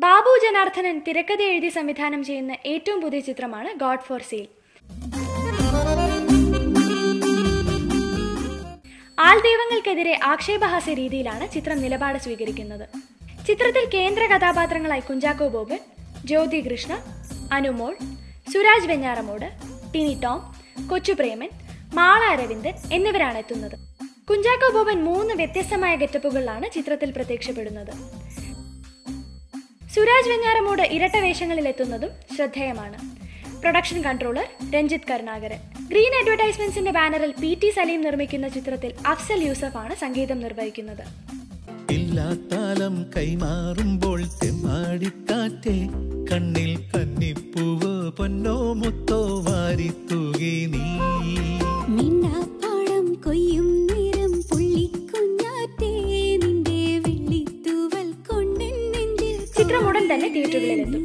ബാബു ജനാർദ്ദനൻ തിരക്കഥ എഴുതി സംവിധാനം ചെയ്യുന്ന ഏറ്റവും പുതിയ ചിത്രമാണ് ഗോഡ് ഫോർ സെയിൽ. ആൾദൈവങ്ങൾക്കെതിരെ ആക്ഷേപഹാസ്യ രീതിയിലാണ് ചിത്രം നിലപാട് സ്വീകരിക്കുന്നത്. ചിത്രത്തിൽ കേന്ദ്ര കഥാപാത്രങ്ങളായി കുഞ്ചാക്കോ ബോബൻ, ജ്യോതി കൃഷ്ണ, അനുമോൾ, സുരാജ് വെഞ്ഞാറമൂട്, ടിനി ടോം, കൊച്ചുപ്രേമൻ, മാള അരവിന്ദൻ എന്നിവരാണ് എത്തുന്നത്. കുഞ്ചാക്കോ ബോബൻ 3 വ്യത്യസ്തമായ ഗെറ്റപ്പുകളിലാണ് ചിത്രത്തിൽ പ്രത്യക്ഷപ്പെടുന്നത്. സുരാജ് വെഞ്ഞാറമൂട് ഇരട്ട വേഷങ്ങളിൽ എത്തുന്നതും ശ്രദ്ധേയമാണ്. Production controller Ranjith Karunakaran. Green അഡ്വർടൈസ്മെന്റ്സിന്റെ ബാനറിൽ PT സലീം നിർമ്മിക്കുന്ന ചിത്രത്തിൽ അഫ്സൽ യൂസഫാണ് സംഗീതം നിർവഹിക്കുന്നത്. കൈമാറുമ്പോൾ തെമ്മാടിക്കാറ്റേ കണ്ണിൽ കന്നിപ്പൂവോ പൊന്നോ മുത്തോ വാരിത്തൂകി നീ മിന്നാപ്പാടം കൊയ്യും നേരം പുള്ളിക്കുഞ്ഞാറ്റേ നിന്റെ വെള്ളിത്തൂവൽ കൊണ്ടെൻ നെഞ്ചിൽ. ചിത്രം ഉടൻ തന്നെ തിയേറ്ററുകളിലെത്തും.